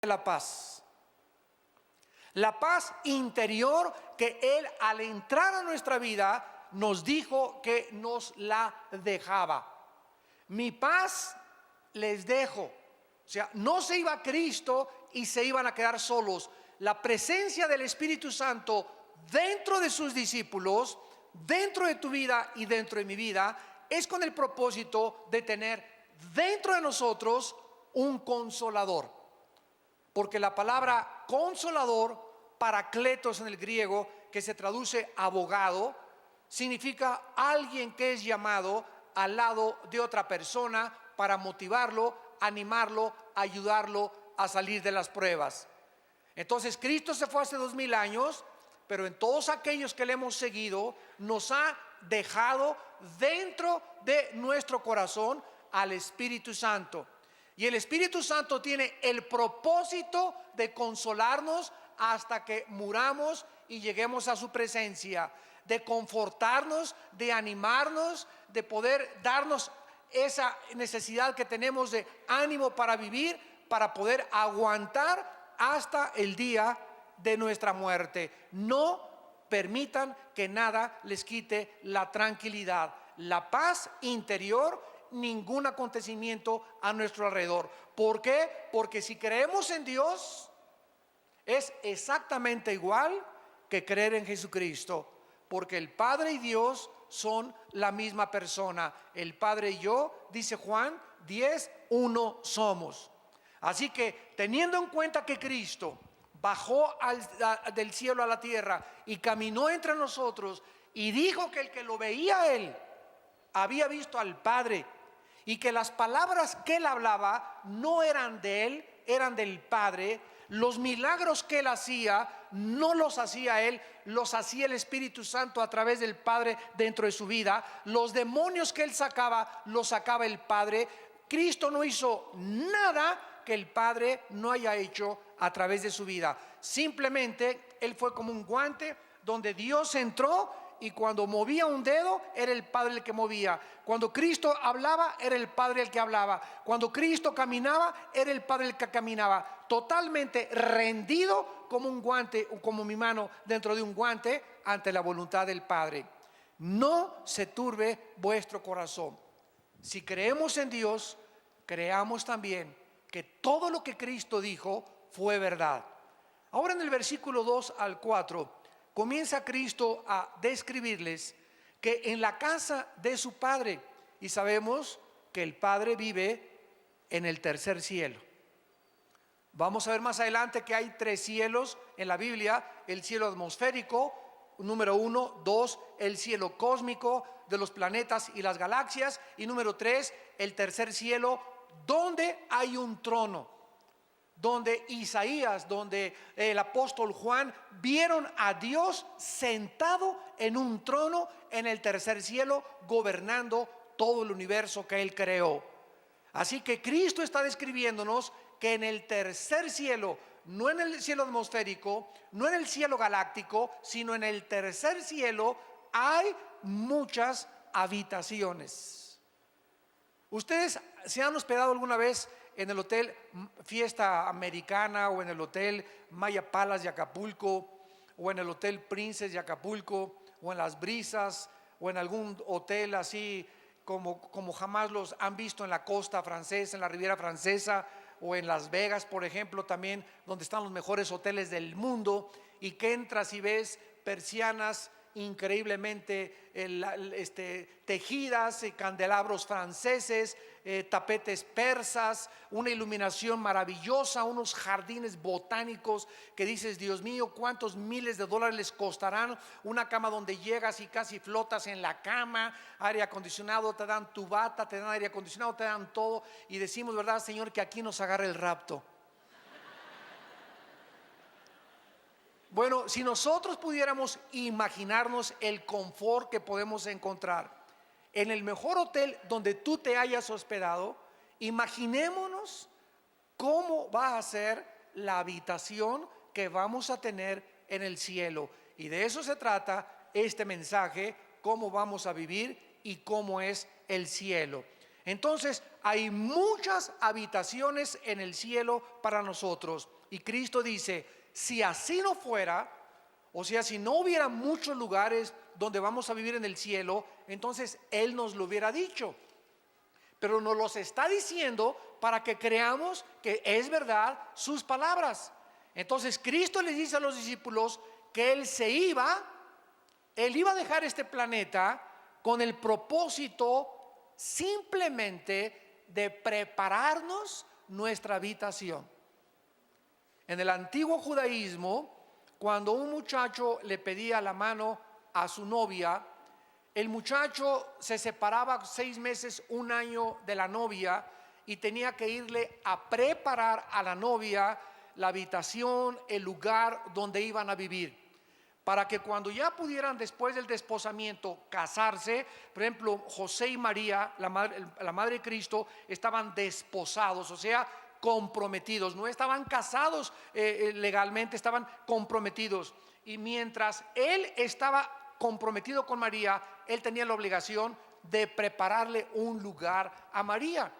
la paz. La paz interior que Él, al entrar a nuestra vida, nos dijo que nos la dejaba. Mi paz les dejo. O sea, no se iba Cristo y se iban a quedar solos. La presencia del Espíritu Santo dentro de sus discípulos, dentro de tu vida y dentro de mi vida, es con el propósito de tener dentro de nosotros un consolador. Porque la palabra consolador, paracletos en el griego, que se traduce abogado, significa alguien que es llamado al lado de otra persona para motivarlo, animarlo, ayudarlo a salir de las pruebas. Entonces Cristo se fue hace 2000 años, pero en todos aquellos que le hemos seguido nos ha dejado dentro de nuestro corazón al Espíritu Santo. Y el Espíritu Santo tiene el propósito de consolarnos hasta que muramos y lleguemos a su presencia, de confortarnos, de animarnos, de poder darnos esa necesidad que tenemos de ánimo para vivir, para poder aguantar hasta el día de nuestra muerte. No permitan que nada les quite la tranquilidad, la paz interior, ningún acontecimiento a nuestro alrededor. ¿Por qué? Porque si creemos en Dios, es exactamente igual que creer en Jesucristo, porque el Padre y Dios son la misma persona. El Padre y yo, dice Juan 10, uno somos. Así que teniendo en cuenta que Cristo bajó del cielo a la tierra y caminó entre nosotros y dijo que el que lo veía a Él había visto al Padre, y que las palabras que Él hablaba no eran de Él, eran del Padre. Los milagros que Él hacía no los hacía Él, los hacía el Espíritu Santo a través del Padre dentro de su vida. Los demonios que Él sacaba, los sacaba el Padre. Cristo no hizo nada que el Padre no haya hecho a través de su vida. Simplemente Él fue como un guante donde Dios entró, y cuando movía un dedo era el Padre el que movía. Cuando Cristo hablaba era el Padre el que hablaba. Cuando Cristo caminaba era el Padre el que caminaba. Totalmente rendido como un guante, o como mi mano dentro de un guante, ante la voluntad del Padre. No se turbe vuestro corazón. Si creemos en Dios, creamos también que todo lo que Cristo dijo fue verdad. Ahora en el versículo 2 al 4 comienza Cristo a describirles que en la casa de su Padre, y sabemos que el Padre vive en el tercer cielo. Vamos a ver más adelante que hay 3 cielos en la Biblia: el cielo atmosférico, número 1, 2, el cielo cósmico de los planetas y las galaxias, y número 3, el tercer cielo, donde hay un trono, donde Isaías, donde el apóstol Juan vieron a Dios sentado en un trono en el tercer cielo, gobernando todo el universo que Él creó. Así que Cristo está describiéndonos que en el tercer cielo, no en el cielo atmosférico, no en el cielo galáctico, sino en el tercer cielo hay muchas habitaciones. ¿Ustedes se han hospedado alguna vez en el hotel Fiesta Americana, o en el hotel Maya Palace de Acapulco, o en el hotel Princess de Acapulco, o en Las Brisas, o en algún hotel así como jamás los han visto en la costa francesa, en la Riviera Francesa, o en Las Vegas, por ejemplo, también, donde están los mejores hoteles del mundo, y que entras y ves persianas increíblemente tejidas, candelabros franceses, tapetes persas, una iluminación maravillosa, unos jardines botánicos que dices: Dios mío, cuántos miles de dólares les costarán. Una cama donde llegas y casi flotas en la cama, aire acondicionado, te dan tu bata, te dan aire acondicionado, te dan todo, y decimos: ¿verdad, Señor, que aquí nos agarre el rapto? Bueno, si nosotros pudiéramos imaginarnos el confort que podemos encontrar en el mejor hotel donde tú te hayas hospedado, imaginémonos cómo va a ser la habitación que vamos a tener en el cielo. Y de eso se trata este mensaje: cómo vamos a vivir y cómo es el cielo. Entonces hay muchas habitaciones en el cielo para nosotros. Y Cristo dice, si así no fuera, o sea, si no hubiera muchos lugares donde vamos a vivir en el cielo, entonces Él nos lo hubiera dicho. Pero nos los está diciendo para que creamos que es verdad sus palabras. Entonces Cristo les dice a los discípulos que Él iba a dejar este planeta con el propósito simplemente de prepararnos nuestra habitación. En el antiguo judaísmo, cuando un muchacho le pedía la mano a su novia, el muchacho se separaba 6 meses, 1 año de la novia y tenía que irle a preparar a la novia la habitación, el lugar donde iban a vivir, para que cuando ya pudieran después del desposamiento casarse. Por ejemplo, José y María, la madre de Cristo, estaban desposados, o sea, comprometidos. No estaban casados legalmente, estaban comprometidos. Y mientras él estaba comprometido con María, él tenía la obligación de prepararle un lugar a María.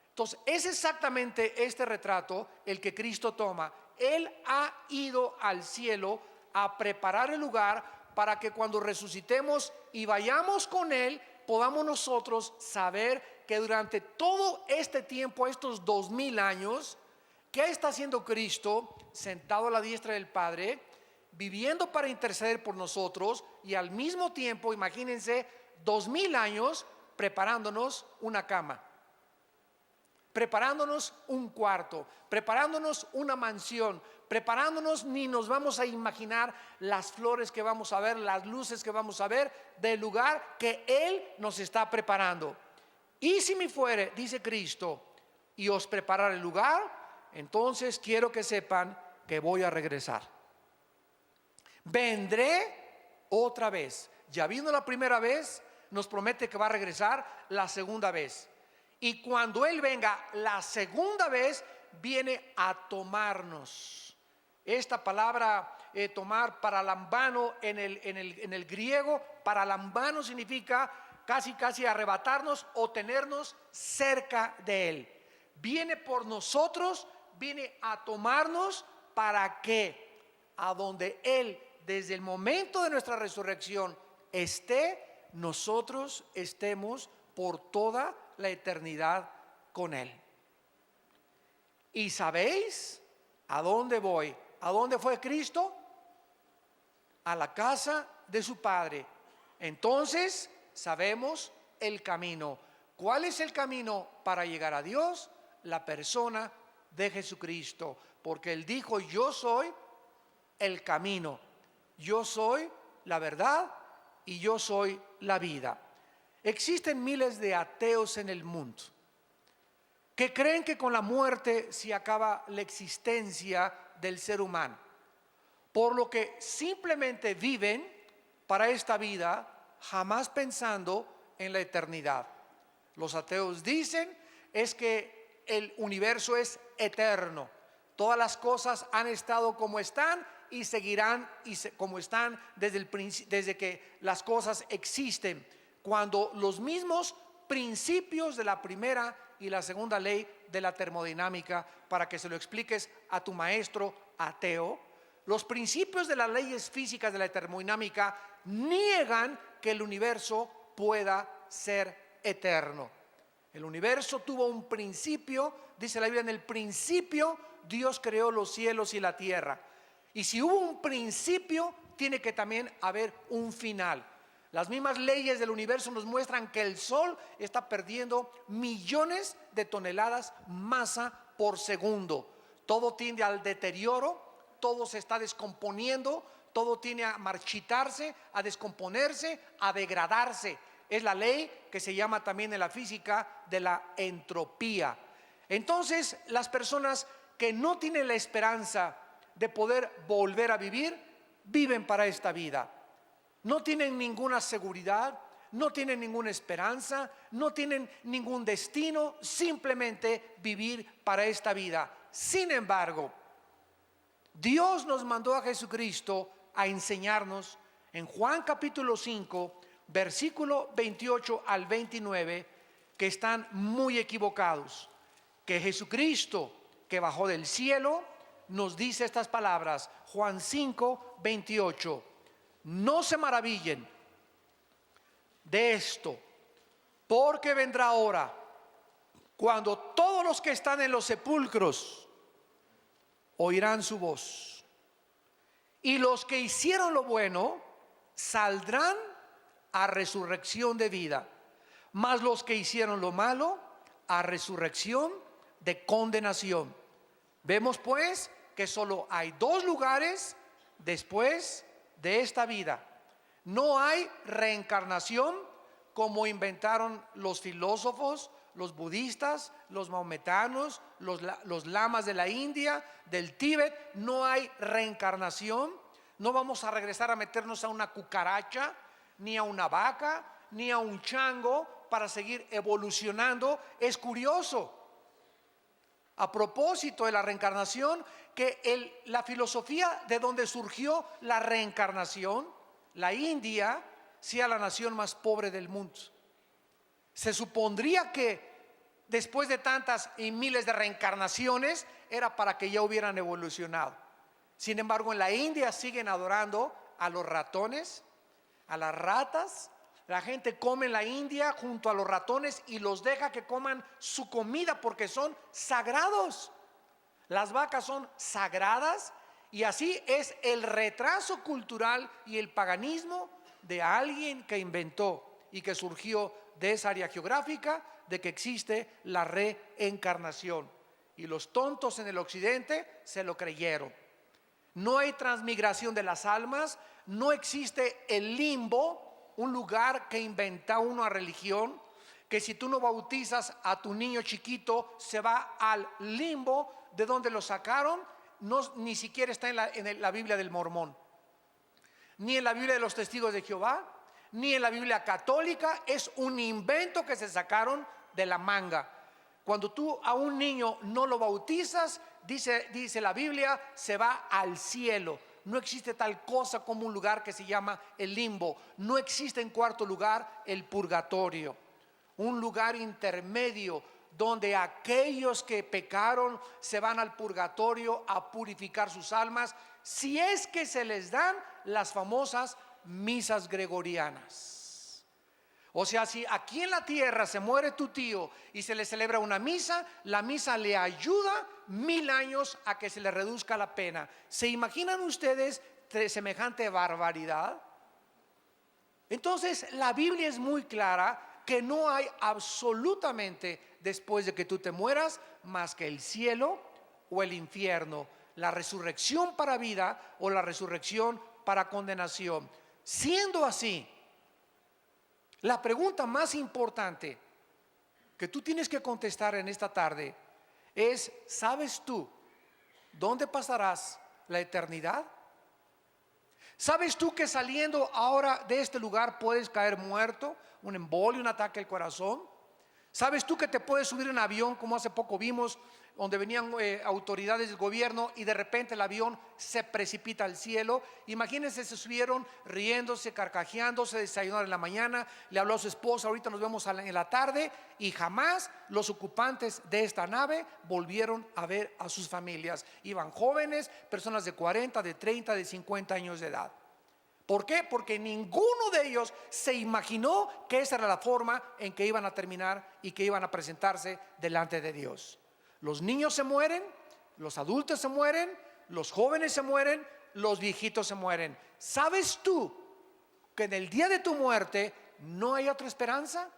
Entonces es exactamente este retrato el que Cristo toma. Él ha ido al cielo a preparar el lugar para que cuando resucitemos y vayamos con Él, podamos nosotros saber que durante todo este tiempo, estos 2000 años, ¿qué está haciendo Cristo sentado a la diestra del Padre, viviendo para interceder por nosotros? Y al mismo tiempo, imagínense, 2000 años preparándonos una cama, preparándonos un cuarto, preparándonos una mansión, preparándonos, ni nos vamos a imaginar las flores que vamos a ver, las luces que vamos a ver del lugar que Él nos está preparando. Y si me fuere, dice Cristo, y os preparar el lugar, entonces quiero que sepan que voy a regresar. Vendré otra vez. Ya vino la primera vez, nos promete que va a regresar la segunda vez. Y cuando Él venga la segunda vez, viene a tomarnos. Esta palabra tomar, paralambano, en el griego, paralambano significa casi arrebatarnos o tenernos cerca de Él. Viene por nosotros, viene a tomarnos para que a donde Él, desde el momento de nuestra resurrección, esté, nosotros estemos por toda la eternidad con Él. ¿Y sabéis a dónde voy? ¿A dónde fue Cristo? A la casa de su Padre. Entonces sabemos el camino. ¿Cuál es el camino para llegar a Dios? La persona de Jesucristo, porque Él dijo: yo soy el camino, yo soy la verdad y yo soy la vida. Existen miles de ateos en el mundo que creen que con la muerte se acaba la existencia del ser humano, por lo que simplemente viven para esta vida, jamás pensando en la eternidad. Los ateos dicen es que el universo es eterno, todas las cosas han estado como están y seguirán como están desde que las cosas existen, cuando los mismos principios de la primera y la segunda ley de la termodinámica, para que se lo expliques a tu maestro ateo, los principios de las leyes físicas de la termodinámica niegan que el universo pueda ser eterno. El universo tuvo un principio, dice la Biblia: en el principio Dios creó los cielos y la tierra. Y si hubo un principio, tiene que también haber un final. Las mismas leyes del universo nos muestran que el Sol está perdiendo millones de toneladas masa por segundo. Todo tiende al deterioro, todo se está descomponiendo, todo tiende a marchitarse, a descomponerse, a degradarse. Es la ley que se llama también en la física de la entropía. Entonces, las personas que no tienen la esperanza de poder volver a vivir, viven para esta vida. No tienen ninguna seguridad, no tienen ninguna esperanza, no tienen ningún destino, simplemente vivir para esta vida. Sin embargo, Dios nos mandó a Jesucristo a enseñarnos en Juan capítulo 5, versículo 28 al 29, que están muy equivocados. Que Jesucristo, que bajó del cielo, nos dice estas palabras, Juan 5, 28. No se maravillen de esto, porque vendrá hora cuando todos los que están en los sepulcros oirán su voz, y los que hicieron lo bueno saldrán a resurrección de vida, mas los que hicieron lo malo a resurrección de condenación. Vemos pues que solo hay dos lugares después de esta vida. No hay reencarnación como inventaron los filósofos, los budistas, los maometanos, los lamas de la India, del Tíbet. No hay reencarnación. No vamos a regresar a meternos a una cucaracha, ni a una vaca, ni a un chango para seguir evolucionando. Es curioso, a propósito de la reencarnación, que la filosofía de donde surgió la reencarnación, la India, sea la nación más pobre del mundo. Se supondría que después de tantas y miles de reencarnaciones era para que ya hubieran evolucionado. Sin embargo, en la India siguen adorando a los ratones, a las ratas. La gente come en la India junto a los ratones y los deja que coman su comida porque son sagrados. Las vacas son sagradas, y así es el retraso cultural y el paganismo de alguien que inventó y que surgió de esa área geográfica de que existe la reencarnación. Y los tontos en el occidente se lo creyeron. No hay transmigración de las almas, no existe el limbo, un lugar que inventa una religión, que si tú no bautizas a tu niño chiquito se va al limbo. ¿De donde lo sacaron? No, ni siquiera está en la Biblia del Mormón, ni en la Biblia de los Testigos de Jehová, ni en la Biblia católica. Es un invento que se sacaron de la manga. Cuando tú a un niño no lo bautizas, dice la Biblia, se va al cielo. No existe tal cosa como un lugar que se llama el limbo. No existe, en cuarto lugar, el purgatorio, un lugar intermedio donde aquellos que pecaron se van al purgatorio a purificar sus almas, si es que se les dan las famosas misas gregorianas. O sea, si aquí en la tierra se muere tu tío y se le celebra una misa, la misa le ayuda 1000 años a que se le reduzca la pena. ¿Se imaginan ustedes semejante barbaridad? Entonces la Biblia es muy clara que no hay absolutamente después de que tú te mueras más que el cielo o el infierno, la resurrección para vida o la resurrección para condenación. Siendo así, la pregunta más importante que tú tienes que contestar en esta tarde es: ¿sabes tú dónde pasarás la eternidad? ¿Sabes tú que saliendo ahora de este lugar puedes caer muerto, un embolio, un ataque al corazón? ¿Sabes tú que te puedes subir en un avión, como hace poco vimos, donde venían autoridades del gobierno y de repente el avión se precipita al cielo? Imagínense, se subieron riéndose, carcajeándose, desayunaron en la mañana, le habló a su esposa: ahorita nos vemos en la tarde, y jamás los ocupantes de esta nave volvieron a ver a sus familias. Iban jóvenes, personas de 40, de 30, de 50 años de edad. ¿Por qué? Porque ninguno de ellos se imaginó que esa era la forma en que iban a terminar y que iban a presentarse delante de Dios. Los niños se mueren, los adultos se mueren, los jóvenes se mueren, los viejitos se mueren. ¿Sabes tú que en el día de tu muerte no hay otra esperanza?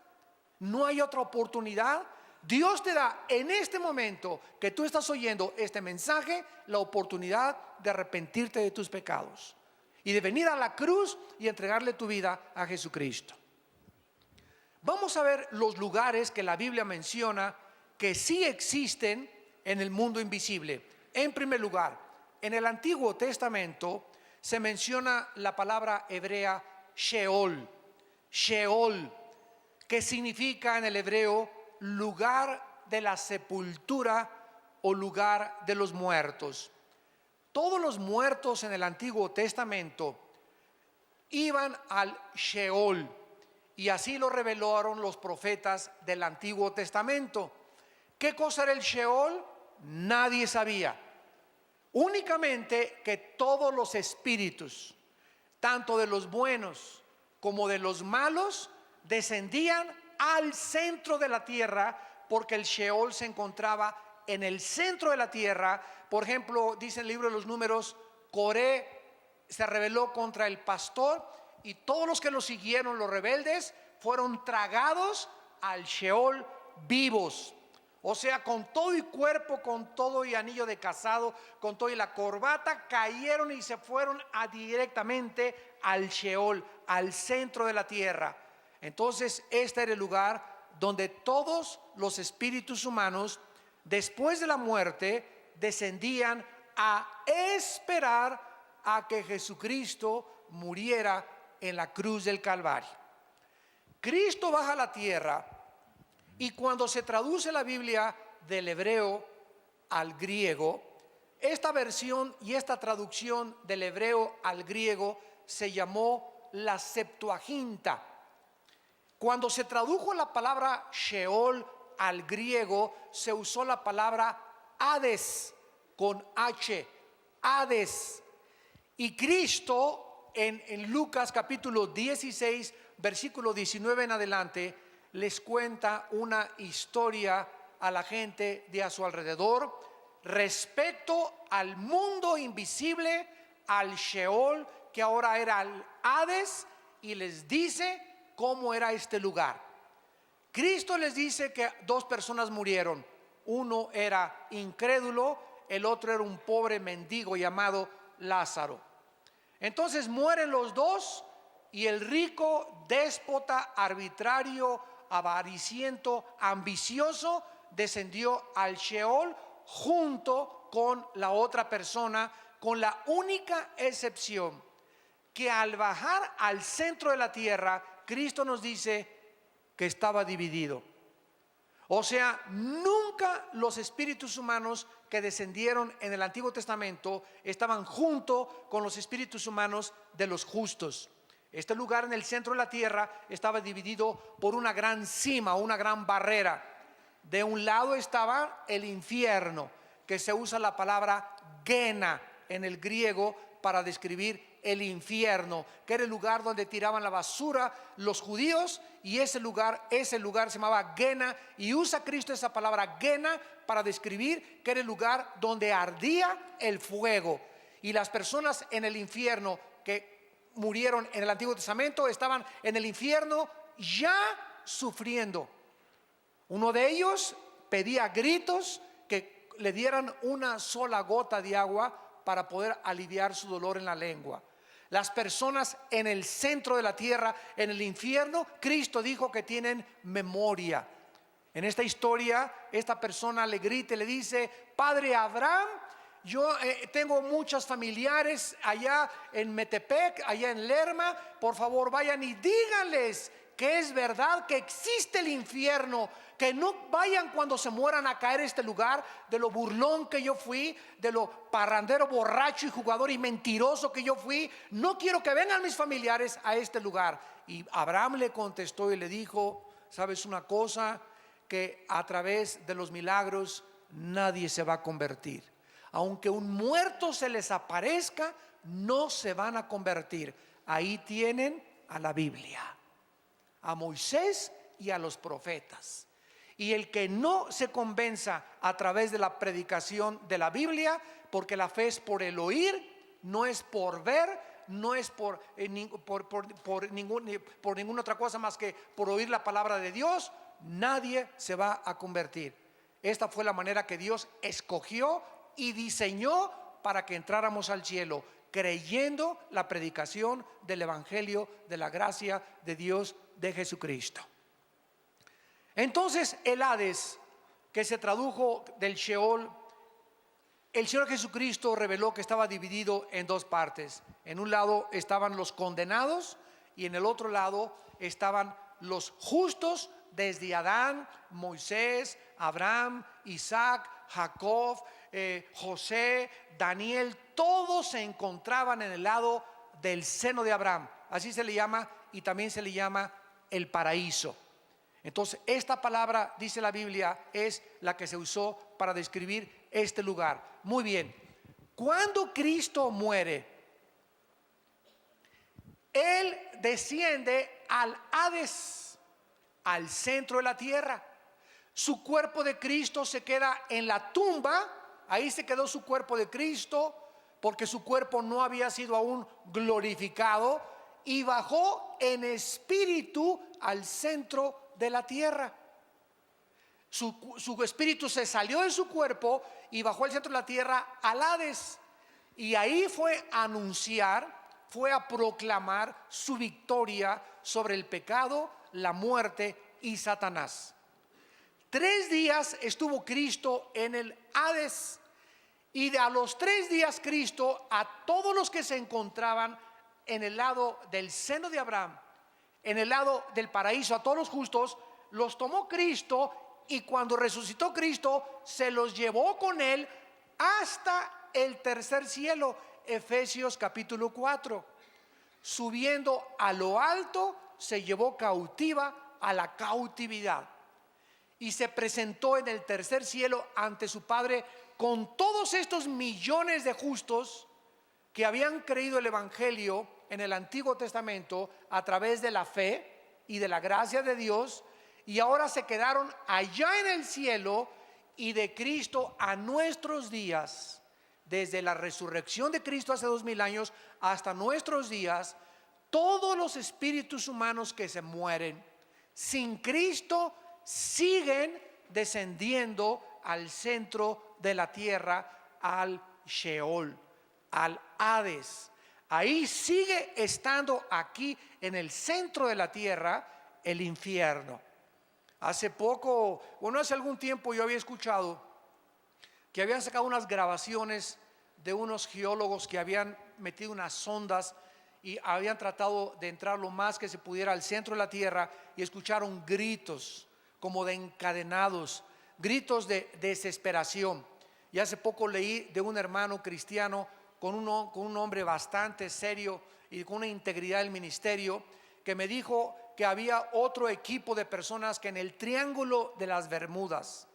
¿No hay otra oportunidad? Dios te da en este momento que tú estás oyendo este mensaje la oportunidad de arrepentirte de tus pecados y de venir a la cruz y entregarle tu vida a Jesucristo. Vamos a ver los lugares que la Biblia menciona que sí existen en el mundo invisible. En primer lugar, en el Antiguo Testamento se menciona la palabra hebrea Sheol. Sheol, que significa en el hebreo lugar de la sepultura o lugar de los muertos. Todos los muertos en el Antiguo Testamento iban al Sheol, y así lo revelaron los profetas del Antiguo Testamento. ¿Qué cosa era el Sheol? Nadie sabía. Únicamente que todos los espíritus, tanto de los buenos como de los malos, descendían al centro de la tierra, porque el Sheol se encontraba en el centro de la tierra. Por ejemplo, dice el libro de los Números, Coré se rebeló contra el pastor y todos los que lo siguieron, los rebeldes, fueron tragados al Sheol vivos. O sea, con todo y cuerpo, con todo y anillo de casado, con todo y la corbata, cayeron y se fueron directamente al Sheol, al centro de la tierra. Entonces, este era el lugar donde todos los espíritus humanos, después de la muerte, descendían a esperar a que Jesucristo muriera en la cruz del Calvario. Cristo baja a la tierra, y cuando se traduce la Biblia del hebreo al griego, esta versión y esta traducción del hebreo al griego se llamó la Septuaginta. Cuando se tradujo la palabra Sheol al griego, se usó la palabra Hades con H, Hades. Y Cristo en Lucas capítulo 16, versículo 19 en adelante, les cuenta una historia a la gente de a su alrededor respecto al mundo invisible, al Sheol, que ahora era el Hades, y les dice cómo era este lugar. Cristo les dice que dos personas murieron. Uno era incrédulo, el otro era un pobre mendigo llamado Lázaro. Entonces mueren los dos, y el rico, déspota, arbitrario, avariciento, ambicioso, descendió al Sheol junto con la otra persona, con la única excepción que al bajar al centro de la tierra, Cristo nos dice que estaba dividido. O sea, nunca los espíritus humanos que descendieron en el Antiguo Testamento estaban junto con los espíritus humanos de los justos. Este lugar en el centro de la tierra estaba dividido por una gran cima, una gran barrera. De un lado estaba el infierno, que se usa la palabra Gena en el griego para describir el infierno, que era el lugar donde tiraban la basura los judíos, y ese lugar se llamaba Gena, y usa Cristo esa palabra Gena para describir que era el lugar donde ardía el fuego. Y las personas en el infierno que murieron en el Antiguo Testamento estaban en el infierno ya sufriendo. Uno de ellos pedía a gritos que le dieran una sola gota de agua para poder aliviar su dolor en la lengua. Las personas en el centro de la tierra, en el infierno, Cristo dijo que tienen memoria. En esta historia, esta persona le grita y le dice: Padre Abraham, yo tengo muchos familiares allá en Metepec, allá en Lerma. Por favor, vayan y díganles que es verdad que existe el infierno, que no vayan cuando se mueran a caer a este lugar, de lo burlón que yo fui, de lo parrandero, borracho y jugador y mentiroso que yo fui. No quiero que vengan mis familiares a este lugar. Y Abraham le contestó y le dijo: ¿sabes una cosa? Que a través de los milagros nadie se va a convertir. Aunque un muerto se les aparezca, no se van a convertir. Ahí tienen a la Biblia, a Moisés y a los profetas. Y el que no se convenza a través de la predicación de la Biblia, porque la fe es por el oír, no es por ver, no es por ninguna otra cosa más que por oír la palabra de Dios, nadie se va a convertir. Esta fue la manera que Dios escogió y diseñó para que entráramos al cielo, creyendo la predicación del Evangelio de la gracia de Dios, de Jesucristo. Entonces el Hades, que se tradujo del Sheol, el Señor Jesucristo reveló que estaba dividido en dos partes. En un lado estaban los condenados y en el otro lado estaban los justos, desde Adán, Moisés, Abraham, Isaac, Jacob, José, Daniel. Todos se encontraban en el lado del seno de Abraham. Así se le llama, y también se le llama el paraíso. Entonces, esta palabra, dice la Biblia, es la que se usó para describir este lugar. Muy bien, cuando Cristo muere, Él desciende al Hades, al centro de la tierra. Su cuerpo de Cristo se queda en la tumba. Ahí se quedó su cuerpo de Cristo, porque su cuerpo no había sido aún glorificado, y bajó en espíritu al centro de la tierra. Su espíritu se salió de su cuerpo y bajó al centro de la tierra, al Hades, y ahí fue a anunciar, fue a proclamar su victoria sobre el pecado, la muerte y Satanás. 3 días estuvo Cristo en el Hades, y a los 3 días Cristo, a todos los que se encontraban en el lado del seno de Abraham, en el lado del paraíso, a todos los justos, los tomó Cristo, y cuando resucitó Cristo, se los llevó con Él hasta el tercer cielo. Efesios capítulo 4. Subiendo a lo alto, se llevó cautiva a la cautividad, y se presentó en el tercer cielo ante su Padre con todos estos millones de justos que habían creído el Evangelio en el Antiguo Testamento a través de la fe y de la gracia de Dios, y ahora se quedaron allá en el cielo. Y de Cristo a nuestros días, desde la resurrección de Cristo hace 2000 años hasta nuestros días, todos los espíritus humanos que se mueren sin Cristo siguen descendiendo al centro de la tierra, al Sheol, al Hades. Ahí sigue estando, aquí en el centro de la tierra, el infierno. Hace algún tiempo yo había escuchado que habían sacado unas grabaciones de unos geólogos que habían metido unas sondas y habían tratado de entrar lo más que se pudiera al centro de la tierra, y escucharon gritos como de encadenados, gritos de desesperación. Y hace poco leí de un hermano cristiano con un hombre bastante serio y con una integridad del ministerio, que me dijo que había otro equipo de personas que en el Triángulo de las Bermudas,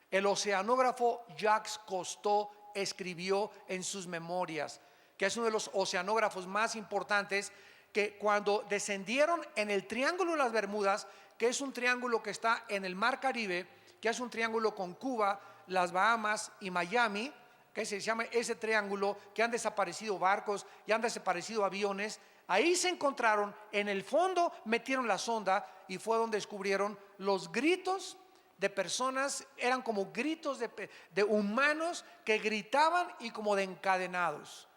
el oceanógrafo Jacques Cousteau escribió en sus memorias, que es uno de los oceanógrafos más importantes, que cuando descendieron en el Triángulo de las Bermudas, que es un triángulo que está en el Mar Caribe, que es un triángulo con Cuba, las Bahamas y Miami, que se llama ese triángulo, que han desaparecido barcos y han desaparecido aviones. Ahí se encontraron, en el fondo metieron la sonda, y fue donde descubrieron los gritos de personas. Eran como gritos de humanos que gritaban, y como de encadenados,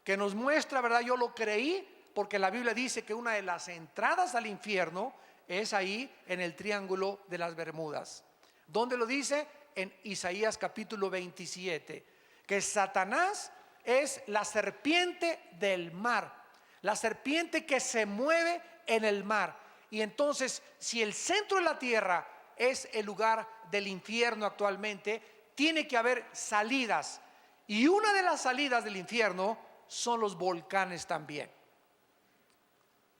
que nos muestra, ¿verdad? Yo lo creí porque la Biblia dice que una de las entradas al infierno es ahí en el Triángulo de las Bermudas. ¿Dónde lo dice? En Isaías capítulo 27, que Satanás es la serpiente del mar, la serpiente que se mueve en el mar. Y entonces, si el centro de la tierra es el lugar del infierno actualmente, tiene que haber salidas, y una de las salidas del infierno son los volcanes también.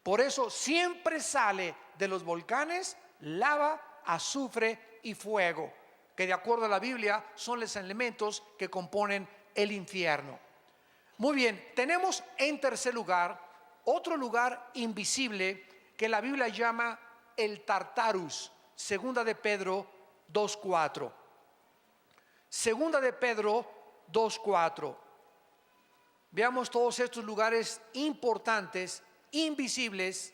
Por eso siempre sale de los volcanes lava, azufre y fuego, que de acuerdo a la Biblia son los elementos que componen el infierno. Muy bien, tenemos en tercer lugar otro lugar invisible que la Biblia llama el Tartarus. Segunda de Pedro 2:4. Segunda de Pedro 2:4. Veamos todos estos lugares importantes, invisibles,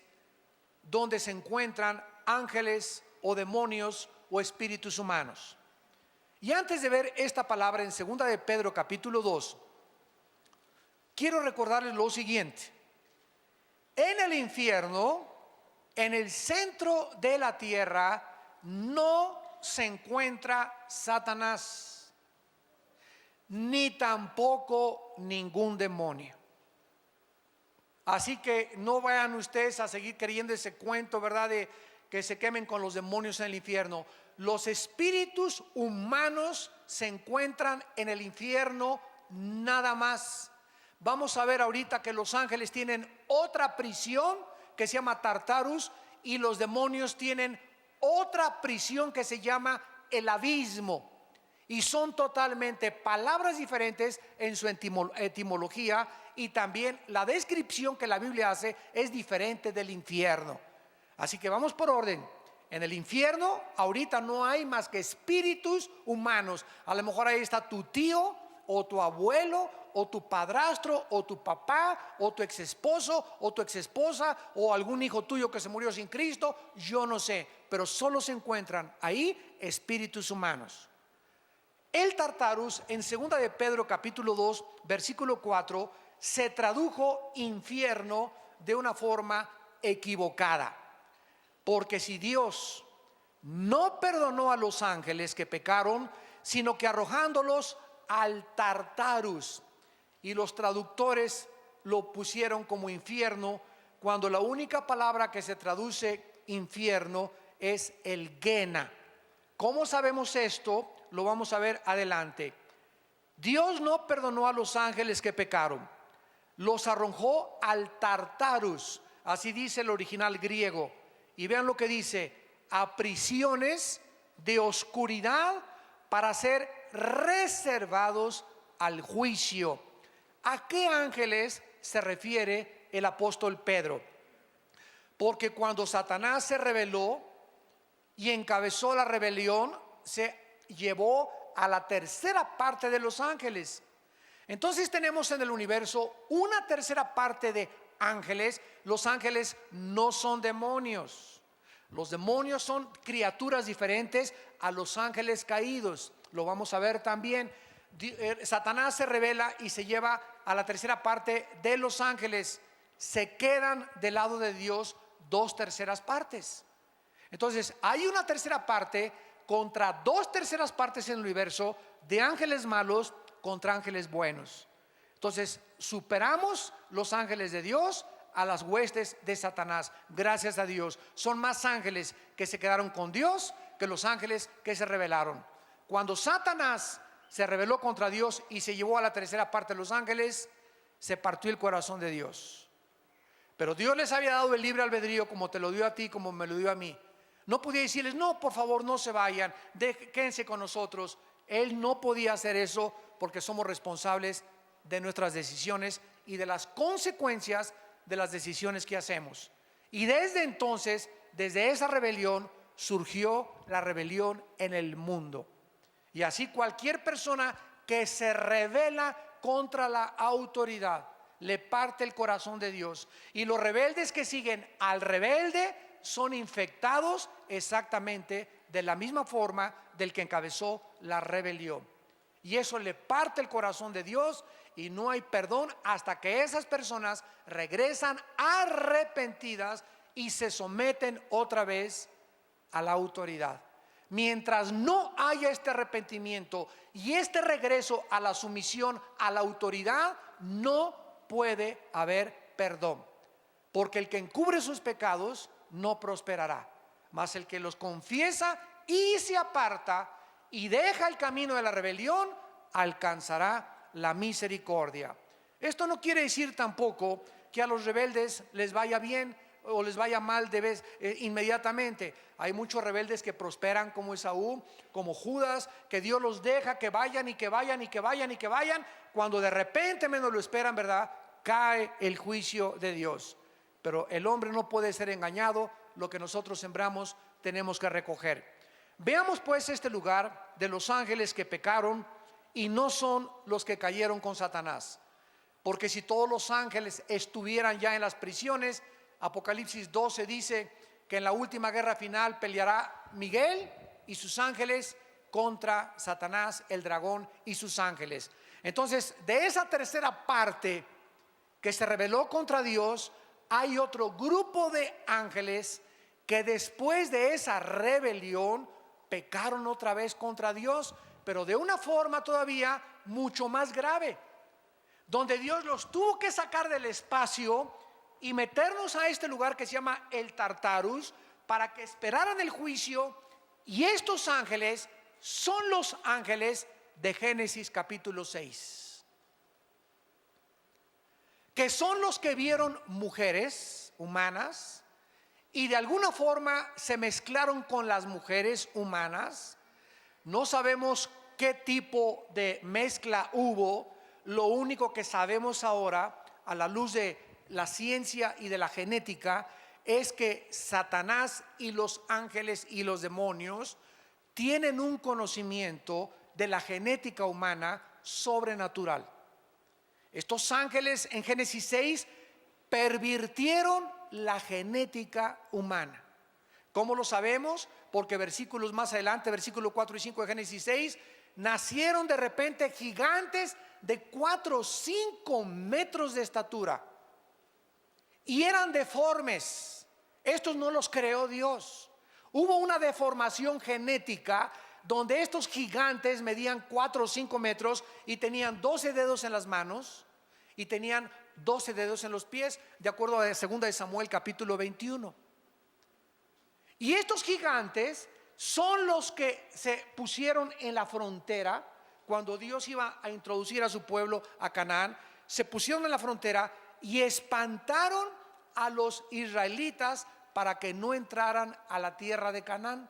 donde se encuentran ángeles o demonios o espíritus humanos. Y antes de ver esta palabra en segunda de Pedro capítulo 2, quiero recordarles lo siguiente. En el infierno, en el centro de la tierra, no se encuentra Satanás, ni tampoco ningún demonio. Así que no vayan ustedes a seguir creyendo ese cuento, ¿verdad?, de que se quemen con los demonios en el infierno. Los espíritus humanos se encuentran en el infierno nada más. Vamos a ver ahorita que los ángeles tienen otra prisión que se llama Tartarus, y los demonios tienen otra prisión que se llama el abismo. Y son totalmente palabras diferentes en su etimología, y también la descripción que la Biblia hace es diferente del infierno. Así que vamos por orden. En el infierno ahorita no hay más que espíritus humanos. A lo mejor ahí está tu tío o tu abuelo o tu padrastro o tu papá o tu ex esposo o tu ex esposa o algún hijo tuyo que se murió sin Cristo. Yo no sé, pero solo se encuentran ahí espíritus humanos. El Tartarus en 2 de Pedro capítulo 2 versículo 4 se tradujo infierno de una forma equivocada. Porque si Dios no perdonó a los ángeles que pecaron, sino que arrojándolos al Tartarus, y los traductores lo pusieron como infierno, cuando la única palabra que se traduce infierno es el Gena. ¿Cómo sabemos esto? Lo vamos a ver adelante. Dios no perdonó a los ángeles que pecaron, los arrojó al Tartarus, así dice el original griego. Y vean lo que dice: a prisiones de oscuridad para ser reservados al juicio. ¿A qué ángeles se refiere el apóstol Pedro? Porque cuando Satanás se rebeló y encabezó la rebelión, se llevó a la tercera parte de los ángeles. Entonces tenemos en el universo una tercera parte de ángeles. Los ángeles no son demonios. Los demonios son criaturas diferentes a los ángeles caídos. Lo vamos a ver también. Satanás se rebela y se lleva a la tercera parte de los ángeles. Se quedan del lado de Dios 2/3 partes. Entonces hay una tercera parte contra 2/3 partes en el universo de ángeles malos contra ángeles buenos. Entonces superamos los ángeles de Dios a las huestes de Satanás. Gracias a Dios, son más ángeles que se quedaron con Dios que los ángeles que se rebelaron. Cuando Satanás se rebeló contra Dios y se llevó a la tercera parte de los ángeles, se partió el corazón de Dios. Pero Dios les había dado el libre albedrío, como te lo dio a ti, como me lo dio a mí. No podía decirles: no, por favor, no se vayan, quédense con nosotros. Él no podía hacer eso, porque somos responsables de nuestras decisiones y de las consecuencias de las decisiones que hacemos. Y desde entonces, desde esa rebelión, surgió la rebelión en el mundo. Y así cualquier persona que se rebela contra la autoridad le parte el corazón de Dios. Y los rebeldes que siguen al rebelde son infectados exactamente de la misma forma del que encabezó la rebelión. Y eso le parte el corazón de Dios, y no hay perdón hasta que esas personas regresan arrepentidas y se someten otra vez a la autoridad. Mientras no haya este arrepentimiento y este regreso a la sumisión a la autoridad, no puede haber perdón. Porque el que encubre sus pecados no prosperará, mas el que los confiesa y se aparta y deja el camino de la rebelión alcanzará la misericordia. Esto no quiere decir tampoco que a los rebeldes les vaya bien o les vaya mal inmediatamente. Hay muchos rebeldes que prosperan, como Esaú, como Judas, que Dios los deja que vayan y que vayan y que vayan y que vayan, cuando de repente menos lo esperan, ¿verdad?, cae el juicio de Dios. Pero el hombre no puede ser engañado. Lo que nosotros sembramos tenemos que recoger. Veamos pues este lugar de los ángeles que pecaron y no son los que cayeron con Satanás. Porque si todos los ángeles estuvieran ya en las prisiones, Apocalipsis 12 dice que en la última guerra final peleará Miguel y sus ángeles contra Satanás, el dragón, y sus ángeles. Entonces, de esa tercera parte que se rebeló contra Dios, hay otro grupo de ángeles que después de esa rebelión pecaron otra vez contra Dios, pero de una forma todavía mucho más grave, donde Dios los tuvo que sacar del espacio y meternos a este lugar que se llama el Tartarus, para que esperaran el juicio. Y estos ángeles son los ángeles de Génesis capítulo 6, que son los que vieron mujeres humanas y de alguna forma se mezclaron con las mujeres humanas. No sabemos qué tipo de mezcla hubo. Lo único que sabemos ahora, a la luz de la ciencia y de la genética, es que Satanás y los ángeles y los demonios tienen un conocimiento de la genética humana sobrenatural. Estos ángeles en Génesis 6 pervirtieron la genética humana. ¿Cómo lo sabemos? Porque versículos más adelante, versículo 4 y 5 de Génesis 6, nacieron de repente gigantes de 4 o 5 metros de estatura y eran deformes. Estos no los creó Dios. Hubo una deformación genética donde estos gigantes medían 4 o 5 metros y tenían 12 dedos en las manos y tenían 12 dedos en los pies, de acuerdo a 2 de Samuel capítulo 21. Y estos gigantes son los que se pusieron en la frontera cuando Dios iba a introducir a su pueblo a Canaán. Se pusieron en la frontera y espantaron a los israelitas para que no entraran a la tierra de Canaán.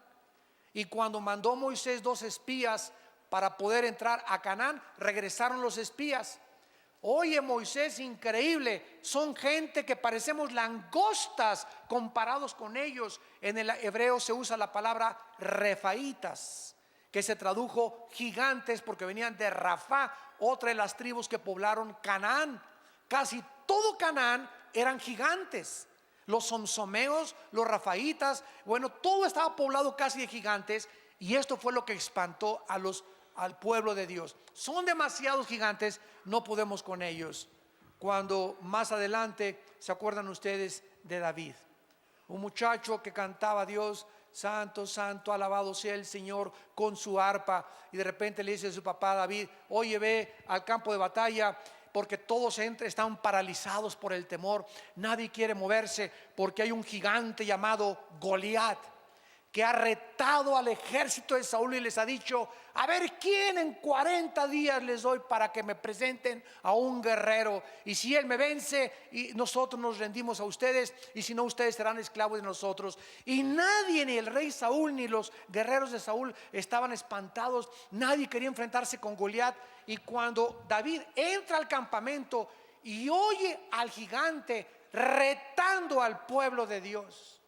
Y cuando mandó Moisés 2 espías para poder entrar a Canaán, regresaron los espías. Oye, Moisés, increíble, son gente que parecemos langostas comparados con ellos. En el hebreo se usa la palabra refaitas, que se tradujo gigantes porque venían de Rafá, otra de las tribus que poblaron Canaán. Casi todo Canaán eran gigantes. Los somsomeos, los rafaitas, bueno, todo estaba poblado casi de gigantes. Y esto fue lo que espantó al pueblo de Dios. Son demasiados gigantes, no podemos con ellos. Cuando más adelante, ¿se acuerdan ustedes de David? Un muchacho que cantaba a Dios: santo, santo, alabado sea el Señor, con su arpa. Y de repente le dice a su papá David: oye, ve al campo de batalla, porque todos están paralizados por el temor. Nadie quiere moverse porque hay un gigante llamado Goliat, que ha retado al ejército de Saúl y les ha dicho: a ver quién en 40 días les doy para que me presenten a un guerrero, y si él me vence, y nosotros nos rendimos a ustedes, y si no, ustedes serán esclavos de nosotros. Y nadie, ni el rey Saúl ni los guerreros de Saúl, estaban espantados. Nadie quería enfrentarse con Goliat. Y cuando David entra al campamento y oye al gigante retando al pueblo de Dios,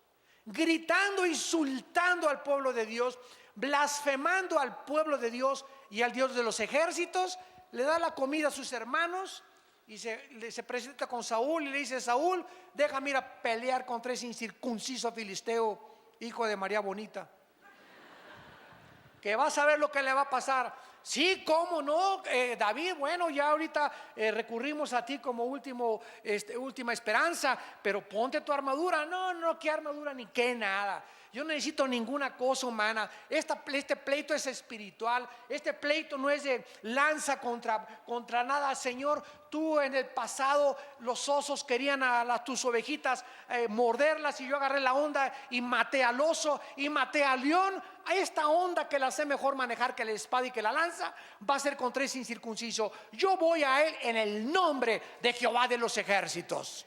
gritando, insultando al pueblo de Dios, blasfemando al pueblo de Dios y al Dios de los ejércitos, le da la comida a sus hermanos y se presenta con Saúl y le dice: Saúl, déjame ir a pelear contra ese incircunciso filisteo, hijo de María Bonita, que vas a ver lo que le va a pasar. Sí, cómo no, David, bueno, ya ahorita recurrimos a ti como última esperanza, pero ponte tu armadura. No, qué armadura ni qué nada. Yo no necesito ninguna cosa humana. Este pleito es espiritual. Este pleito no es de lanza contra nada. Señor, tú en el pasado los osos querían a tus ovejitas morderlas, y yo agarré la onda y maté al oso y maté al león. A esta onda, que la sé mejor manejar que la espada y que la lanza, va a ser contra ese incircunciso. Yo voy a él en el nombre de Jehová de los ejércitos.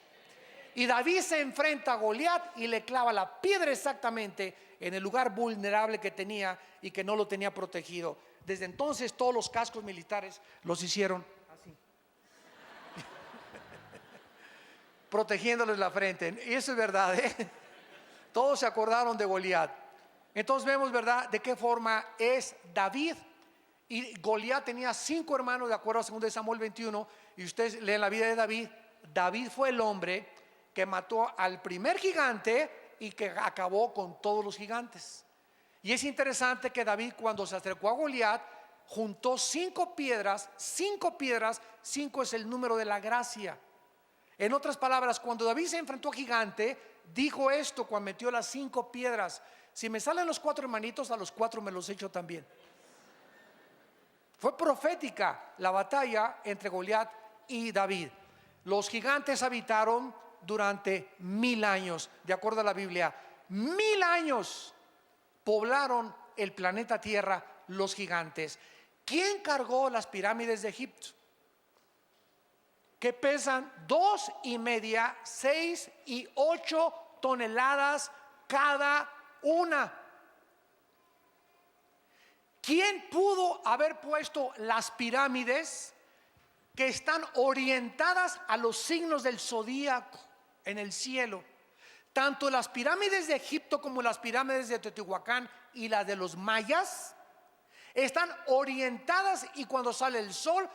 Y David se enfrenta a Goliat y le clava la piedra exactamente en el lugar vulnerable que tenía y que no lo tenía protegido. Desde entonces todos los cascos militares los hicieron así, protegiéndoles la frente. Y eso es verdad, ¿eh? Todos se acordaron de Goliat. Entonces vemos, ¿verdad?, de qué forma es David. Y Goliat tenía 5 hermanos, de acuerdo a 2 de Samuel 21. Y ustedes leen la vida de David. David fue el hombre que mató al primer gigante y que acabó con todos los gigantes. Y es interesante que David, cuando se acercó a Goliat, juntó 5 piedras. 5 es el número de la gracia. En otras palabras, cuando David se enfrentó a gigante, dijo esto cuando metió las 5 piedras: si me salen los 4 hermanitos, a los 4 me los echo también. Fue profética la batalla entre Goliat y David. Los gigantes habitaron durante 1000 años, de acuerdo a la Biblia. 1000 años poblaron el planeta Tierra los gigantes. ¿Quién cargó las pirámides de Egipto? Que pesan 2,5, 6 y 8 toneladas cada una. ¿Quién pudo haber puesto las pirámides que están orientadas a los signos del zodíaco en el cielo? Tanto las pirámides de Egipto como las pirámides de Teotihuacán y las de los mayas están orientadas, y cuando sale el sol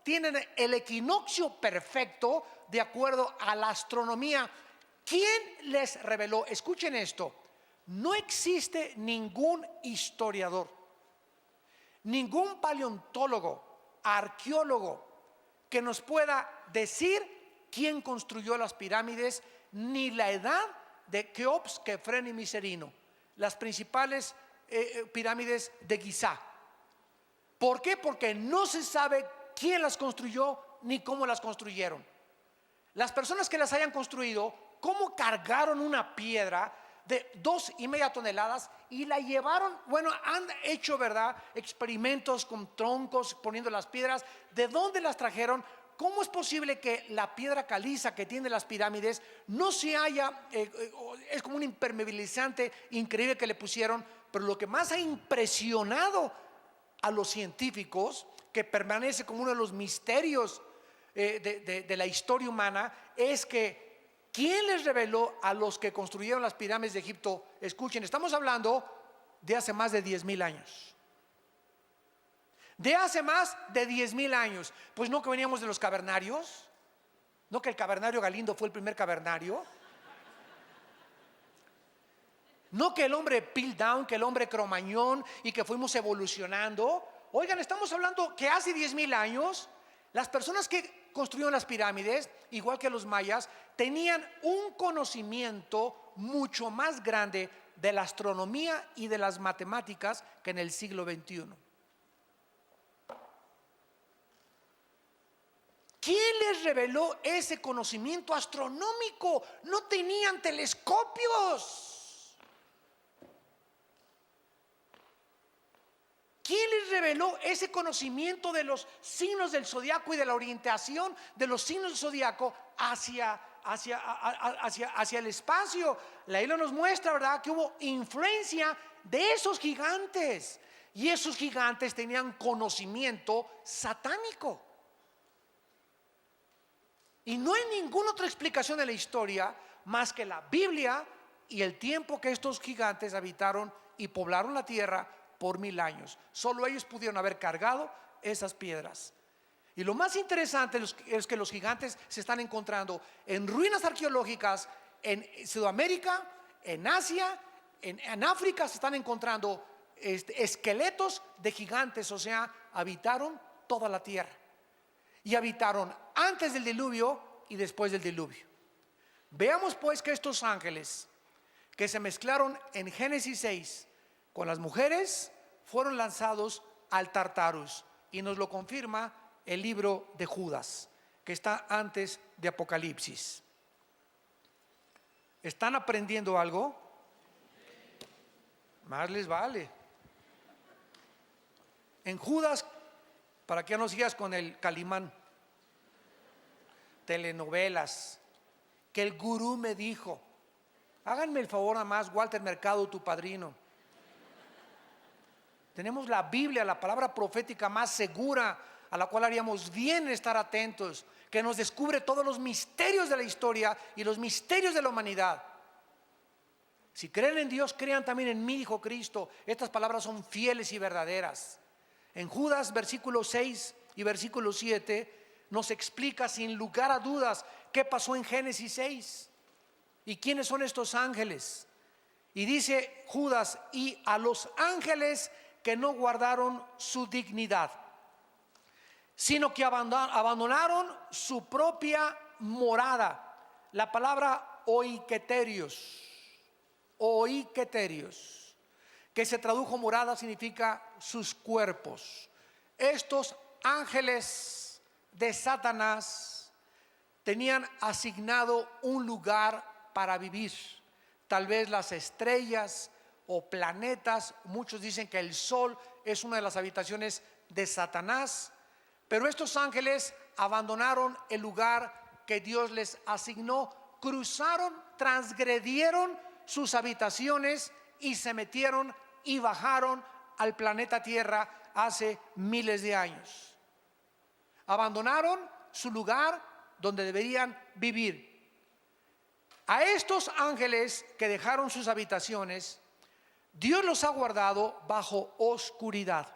tienen el equinoccio perfecto de acuerdo a la astronomía. ¿Quién les reveló? Escuchen esto: no existe ningún historiador, ningún paleontólogo, arqueólogo que nos pueda decir quién construyó las pirámides, ni la edad de Keops, Kefren y Miserino, las principales pirámides de Giza. ¿Por qué? Porque no se sabe quién las construyó ni cómo las construyeron. Las personas que las hayan construido, cómo cargaron una piedra de 2,5 toneladas y la llevaron. Bueno, han hecho, ¿verdad?, experimentos con troncos poniendo las piedras. ¿De dónde las trajeron? ¿Cómo es posible que la piedra caliza que tiene las pirámides no se haya, es como un impermeabilizante increíble que le pusieron? Pero lo que más ha impresionado a los científicos, que permanece como uno de los misterios de la historia humana, es que ¿quién les reveló a los que construyeron las pirámides de Egipto? Escuchen, estamos hablando de hace más de 10,000 años. De hace más de 10,000 años. Pues no que veníamos de los cavernarios, no que el cavernario Galindo fue el primer cavernario, no que el hombre Piltdown, que el hombre Cromañón, y que fuimos evolucionando. Oigan, estamos hablando que hace 10,000 años las personas que construyeron las pirámides, igual que los mayas, tenían un conocimiento mucho más grande de la astronomía y de las matemáticas que en el siglo XXI. ¿Quién les reveló ese conocimiento astronómico? No tenían telescopios. ¿Quién les reveló ese conocimiento de los signos del zodiaco y de la orientación de los signos del zodiaco hacia el espacio? La Biblia nos muestra, ¿verdad?, que hubo influencia de esos gigantes, y esos gigantes tenían conocimiento satánico. Y no hay ninguna otra explicación de la historia más que la Biblia y el tiempo que estos gigantes habitaron y poblaron la tierra por 1000 años. Solo ellos pudieron haber cargado esas piedras. Y lo más interesante es que los gigantes se están encontrando en ruinas arqueológicas en Sudamérica, en Asia, en África. Se están encontrando esqueletos de gigantes, o sea, habitaron toda la tierra. Y habitaron antes del diluvio y después del diluvio. Veamos pues que estos ángeles que se mezclaron en Génesis 6 con las mujeres fueron lanzados al Tartarus, y nos lo confirma el libro de Judas, que está antes de Apocalipsis. ¿Están aprendiendo algo? Más les vale. En Judas, para que ya no sigas con el Calimán, telenovelas, que el gurú me dijo. Háganme el favor nada más, Walter Mercado, tu padrino. Tenemos la Biblia, la palabra profética más segura, a la cual haríamos bien estar atentos, que nos descubre todos los misterios de la historia y los misterios de la humanidad. Si creen en Dios, crean también en mí, dijo Cristo. Estas palabras son fieles y verdaderas. En Judas, versículo 6 y versículo 7, nos explica sin lugar a dudas qué pasó en Génesis 6 y quiénes son estos ángeles. Y dice Judas: y a los ángeles que no guardaron su dignidad, sino que abandonaron su propia morada. La palabra oiketerios, que se tradujo morada, significa sus cuerpos. Estos ángeles de Satanás tenían asignado un lugar para vivir. Tal vez las estrellas o planetas. Muchos dicen que el sol es una de las habitaciones de Satanás. Pero estos ángeles abandonaron el lugar que Dios les asignó, cruzaron, transgredieron sus habitaciones y se metieron y bajaron al planeta Tierra hace miles de años. Abandonaron su lugar donde deberían vivir. A estos ángeles que dejaron sus habitaciones, Dios los ha guardado bajo oscuridad,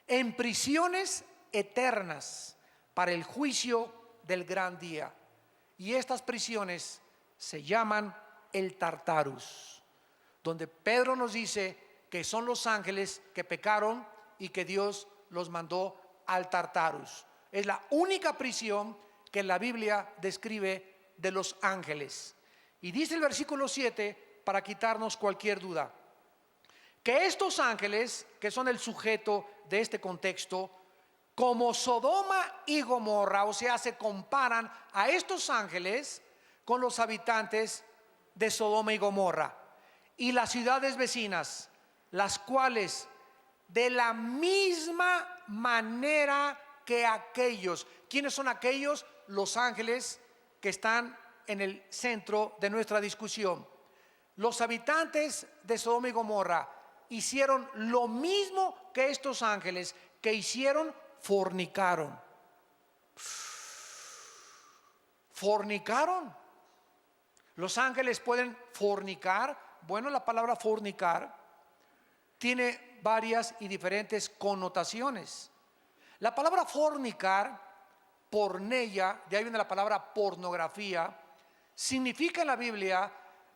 en prisiones eternas para el juicio del gran día. Y estas prisiones se llaman el Tartarus, donde Pedro nos dice que son los ángeles que pecaron y que Dios los mandó al Tartarus. Es la única prisión que la Biblia describe de los ángeles. Y dice el versículo 7, para quitarnos cualquier duda, que estos ángeles, que son el sujeto de este contexto, como Sodoma y Gomorra, o sea, se comparan a estos ángeles con los habitantes de Sodoma y Gomorra y las ciudades vecinas, las cuales de la misma manera que aquellos. ¿Quiénes son aquellos? Los ángeles que están en el centro de nuestra discusión. Los habitantes de Sodoma y Gomorra hicieron lo mismo que estos ángeles. Que hicieron, fornicaron. Fornicaron. Los ángeles pueden fornicar. Bueno, la palabra fornicar tiene varias y diferentes connotaciones. La palabra fornicar, porneia, de ahí viene la palabra pornografía, significa en la Biblia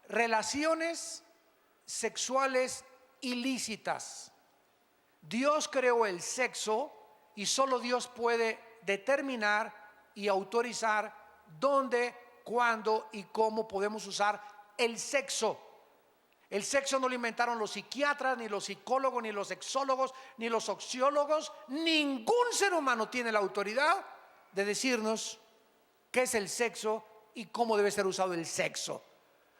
relaciones sexuales ilícitas. Dios creó el sexo y solo Dios puede determinar y autorizar dónde, cuándo y cómo podemos usar el sexo. El sexo no lo inventaron los psiquiatras, ni los psicólogos, ni los sexólogos, ni los sociólogos. Ningún ser humano tiene la autoridad de decirnos qué es el sexo y cómo debe ser usado el sexo.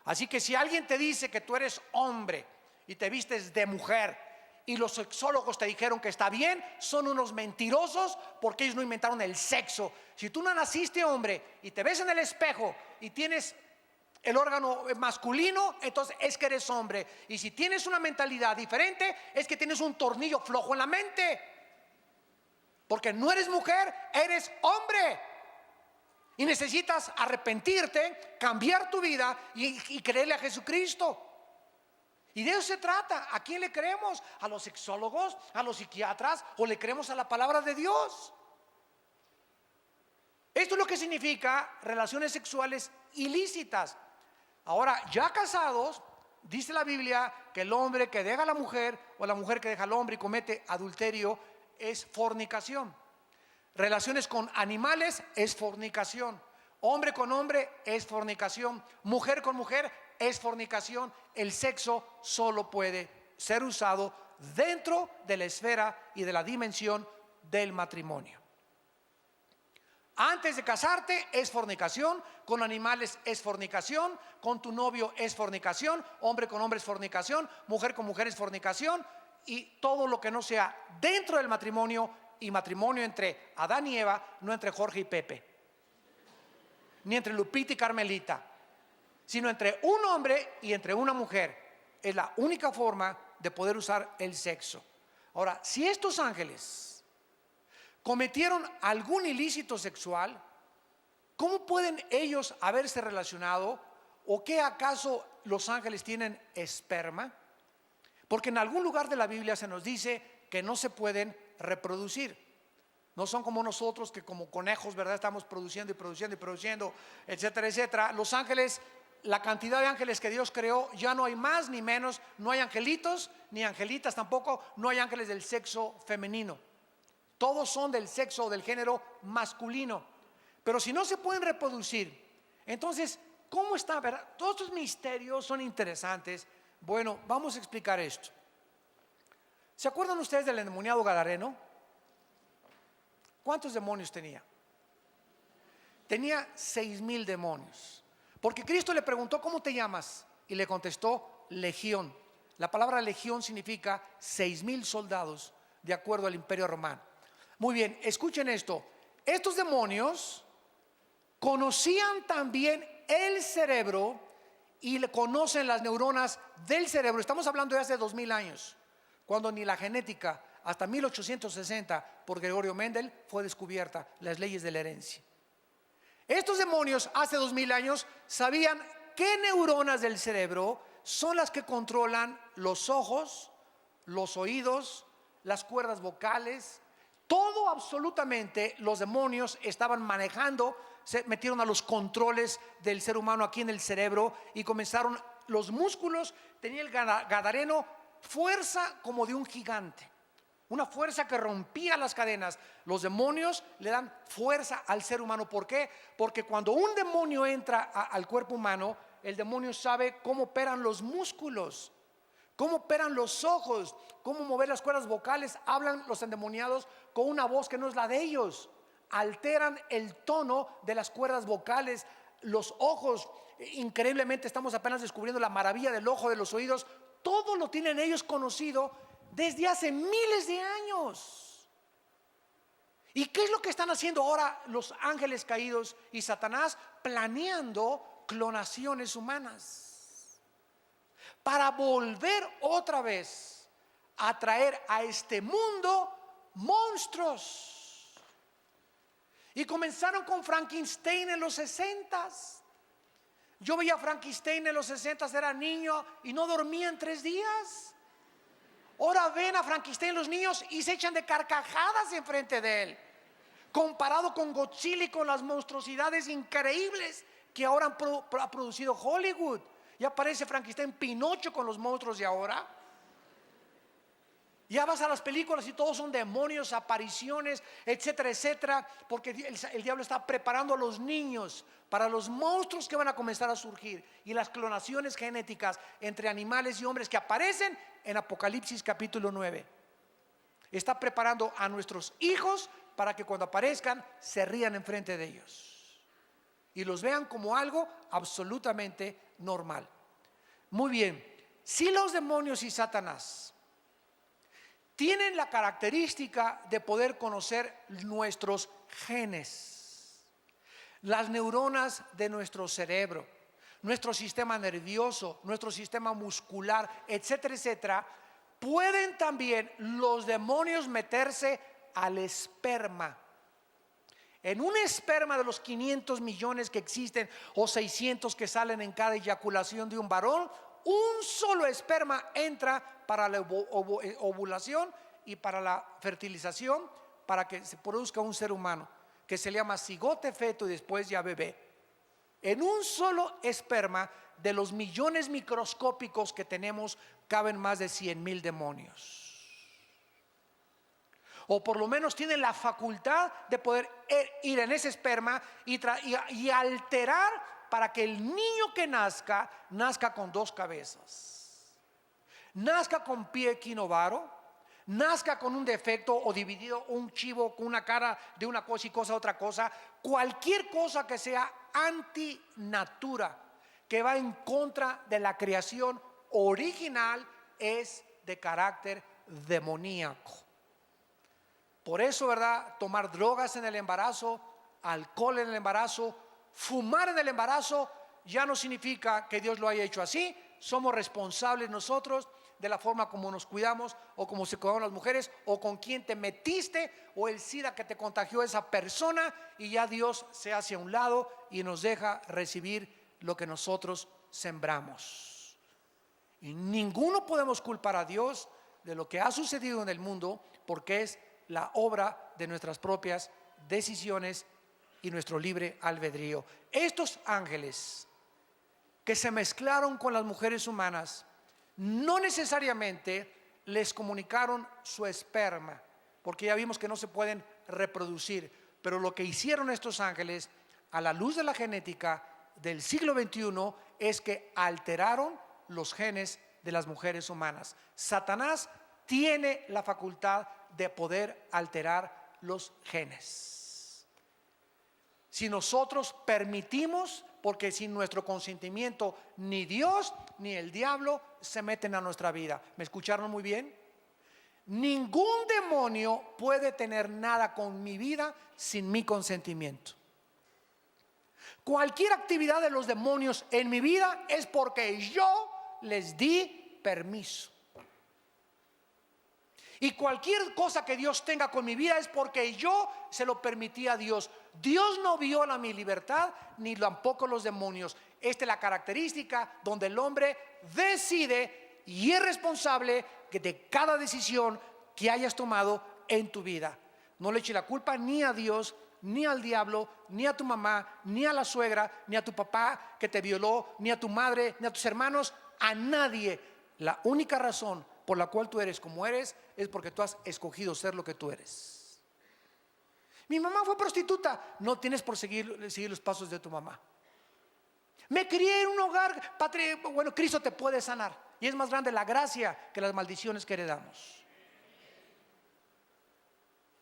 Así que si alguien te dice que tú eres hombre y te vistes de mujer y los sexólogos te dijeron que está bien, son unos mentirosos, porque ellos no inventaron el sexo. Si tú no naciste hombre y te ves en el espejo y tienes el órgano masculino, entonces es que eres hombre. Y si tienes una mentalidad diferente, es que tienes un tornillo flojo en la mente, porque no eres mujer, eres hombre. Y necesitas arrepentirte, cambiar tu vida y creerle a Jesucristo. Y de eso se trata. ¿A quién le creemos? ¿A los sexólogos? ¿A los psiquiatras? ¿O le creemos a la palabra de Dios? Esto es lo que significa relaciones sexuales ilícitas. Ahora, ya casados, dice la Biblia que el hombre que deja a la mujer o la mujer que deja al hombre y comete adulterio es fornicación. Relaciones con animales es fornicación. Hombre con hombre es fornicación. Mujer con mujer es fornicación. El sexo solo puede ser usado dentro de la esfera y de la dimensión del matrimonio. Antes de casarte es fornicación, con animales es fornicación, con tu novio es fornicación, hombre con hombre es fornicación, mujer con mujer es fornicación, y todo lo que no sea dentro del matrimonio, y matrimonio entre Adán y Eva, no entre Jorge y Pepe, ni entre Lupita y Carmelita, sino entre un hombre y entre una mujer. Es la única forma de poder usar el sexo. Ahora, si estos ángeles cometieron algún ilícito sexual, ¿cómo pueden ellos haberse relacionado? ¿O qué acaso los ángeles tienen esperma? Porque en algún lugar de la Biblia se nos dice que no se pueden reproducir. No son como nosotros, que como conejos, ¿verdad?, estamos produciendo y produciendo y produciendo, etcétera, etcétera. Los ángeles, la cantidad de ángeles que Dios creó, ya no hay más ni menos. No hay angelitos ni angelitas tampoco. No hay ángeles del sexo femenino. Todos son del sexo o del género masculino. Pero si no se pueden reproducir, entonces, ¿cómo está? ¿Verdad? Todos estos misterios son interesantes. Bueno, vamos a explicar esto. ¿Se acuerdan ustedes del endemoniado gadareno? ¿Cuántos demonios tenía? Tenía 6,000 demonios. Porque Cristo le preguntó, ¿cómo te llamas? Y le contestó, Legión. La palabra legión significa 6,000 soldados, de acuerdo al Imperio Romano. Muy bien, escuchen esto. Estos demonios conocían también el cerebro y le conocen las neuronas del cerebro. Estamos hablando de hace 2000 años, cuando ni la genética, hasta 1860 por Gregorio Mendel, fue descubierta las leyes de la herencia. Estos demonios hace 2000 años sabían qué neuronas del cerebro son las que controlan los ojos, los oídos, las cuerdas vocales. Todo, absolutamente, los demonios estaban manejando. Se metieron a los controles del ser humano aquí en el cerebro y comenzaron. Los músculos, tenía el gadareno fuerza como de un gigante, una fuerza que rompía las cadenas. Los demonios le dan fuerza al ser humano. ¿Por qué? Porque cuando un demonio entra al cuerpo humano, el demonio sabe cómo operan los músculos, cómo operan los ojos, cómo mover las cuerdas vocales. Hablan los endemoniados con una voz que no es la de ellos. Alteran el tono de las cuerdas vocales. Los ojos, increíblemente estamos apenas descubriendo la maravilla del ojo, de los oídos. Todo lo tienen ellos conocido desde hace miles de años. ¿Y qué es lo que están haciendo ahora los ángeles caídos y Satanás? Planeando clonaciones humanas para volver otra vez a traer a este mundo monstruos. Y comenzaron con Frankenstein en los 60s. Yo veía a Frankenstein en los 60s, era niño y no dormía en 3 días. Ahora ven a Frankenstein los niños y se echan de carcajadas enfrente de él, comparado con Godzilla y con las monstruosidades increíbles que ahora ha producido Hollywood. Ya aparece Frankenstein, Pinocho con los monstruos de ahora. Ya vas a las películas y todos son demonios, apariciones, etcétera, etcétera, porque el diablo está preparando a los niños para los monstruos que van a comenzar a surgir y las clonaciones genéticas entre animales y hombres que aparecen en Apocalipsis capítulo 9. Está preparando a nuestros hijos para que cuando aparezcan se rían enfrente de ellos y los vean como algo absolutamente normal. Muy bien, si los demonios y Satanás tienen la característica de poder conocer nuestros genes, las neuronas de nuestro cerebro, nuestro sistema nervioso, nuestro sistema muscular, etcétera, etcétera, pueden también los demonios meterse al esperma. En un esperma de los 500 millones que existen o 600 que salen en cada eyaculación de un varón, un solo esperma entra para la ovulación y para la fertilización, para que se produzca un ser humano que se le llama cigote, feto y después ya bebé. En un solo esperma de los millones microscópicos que tenemos caben más de 100,000 demonios. O por lo menos tienen la facultad de poder ir en ese esperma y alterar para que el niño que nazca con 2 cabezas, nazca con pie equinovaro, nazca con un defecto o dividido, un chivo con una cara de una cosa y cosa otra cosa, cualquier cosa que sea antinatura, que va en contra de la creación original, es de carácter demoníaco. Por eso, ¿verdad? Tomar drogas en el embarazo, alcohol en el embarazo, fumar en el embarazo, ya no significa que Dios lo haya hecho así. Somos responsables nosotros de la forma como nos cuidamos o como se cuidaban las mujeres o con quién te metiste o el SIDA que te contagió esa persona, y ya Dios se hace a un lado y nos deja recibir lo que nosotros sembramos. Y ninguno podemos culpar a Dios de lo que ha sucedido en el mundo, porque es la obra de nuestras propias decisiones y nuestro libre albedrío. Estos ángeles que se mezclaron con las mujeres humanas no necesariamente les comunicaron su esperma, porque ya vimos que no se pueden reproducir, pero lo que hicieron estos ángeles a la luz de la genética del siglo XXI es que alteraron los genes de las mujeres humanas. Satanás tiene la facultad de poder alterar los genes. Si nosotros permitimos, porque sin nuestro consentimiento ni Dios ni el diablo se meten a nuestra vida. ¿Me escucharon muy bien? Ningún demonio puede tener nada con mi vida sin mi consentimiento. Cualquier actividad de los demonios en mi vida es porque yo les di permiso. Y cualquier cosa que Dios tenga con mi vida es porque yo se lo permití a Dios. Dios no viola mi libertad, ni tampoco los demonios. Esta es la característica donde el hombre decide y es responsable de cada decisión que hayas tomado en tu vida. No le eches la culpa ni a Dios, ni al diablo, ni a tu mamá, ni a la suegra, ni a tu papá que te violó, ni a tu madre, ni a tus hermanos, a nadie. La única razón por la cual tú eres como eres es porque tú has escogido ser lo que tú eres. Mi mamá fue prostituta. No tienes por seguir los pasos de tu mamá. Me crié en un hogar, bueno, Cristo te puede sanar. Y es más grande la gracia que las maldiciones que heredamos.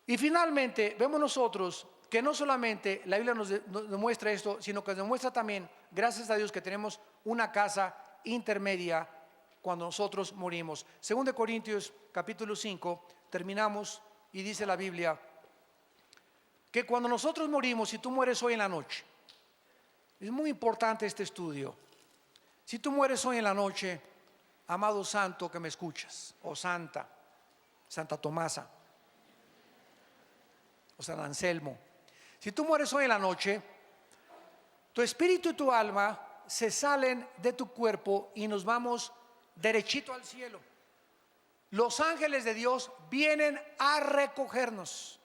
Y finalmente vemos nosotros que no solamente la Biblia nos demuestra esto, sino que nos demuestra también, gracias a Dios, que tenemos una casa intermedia cuando nosotros morimos. 2 Corintios capítulo 5, terminamos y dice la Biblia que cuando nosotros morimos, si tú mueres hoy en la noche, es muy importante este estudio. Si tú mueres hoy en la noche, amado santo que me escuchas, o santa, Santa Tomasa, o San Anselmo, si tú mueres hoy en la noche, tu espíritu y tu alma se salen de tu cuerpo y nos vamos derechito al cielo. Los ángeles de Dios vienen a recogernos.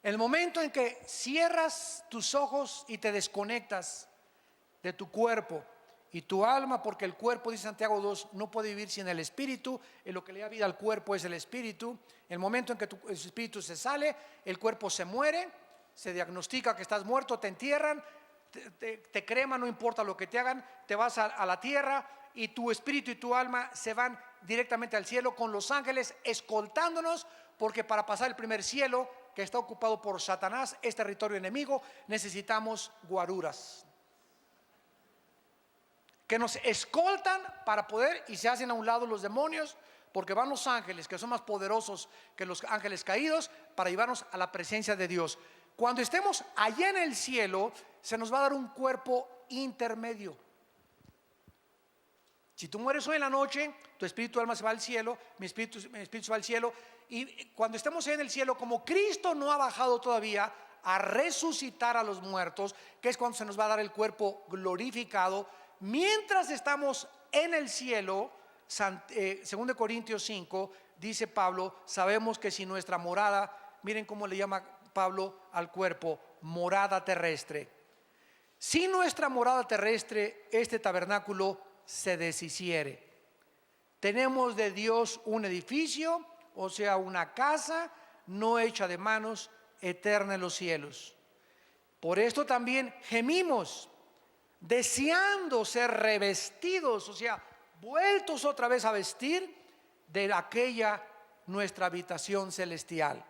El momento en que cierras tus ojos y te desconectas de tu cuerpo y tu alma, porque el cuerpo, dice Santiago 2, no puede vivir sin el espíritu. En lo que le da vida al cuerpo es el espíritu. El momento en que tu espíritu se sale, el cuerpo se muere, se diagnostica que estás muerto, te entierran, te creman, no importa lo que te hagan, te vas a la tierra y tu espíritu y tu alma se van directamente al cielo con los ángeles escoltándonos, porque para pasar el primer cielo, que está ocupado por Satanás, es territorio enemigo, necesitamos guaruras que nos escoltan para poder, y se hacen a un lado los demonios, porque van los ángeles que son más poderosos que los ángeles caídos para llevarnos a la presencia de Dios. Cuando estemos allá en el cielo, se nos va a dar un cuerpo intermedio. Si tú mueres hoy en la noche, tu espíritu y alma se va al cielo, mi espíritu se va al cielo. Y cuando estemos en el cielo, como Cristo no ha bajado todavía a resucitar a los muertos, que es cuando se nos va a dar el cuerpo glorificado, mientras estamos en el cielo, 2 Corintios 5, dice Pablo, sabemos que si nuestra morada, miren cómo le llama Pablo al cuerpo, morada terrestre. Si nuestra morada terrestre, este tabernáculo, se deshiciere, tenemos de Dios un edificio, o sea, una casa no hecha de manos, eterna en los cielos. Por esto también gemimos, deseando ser revestidos, o sea, vueltos otra vez a vestir de aquella nuestra habitación celestial.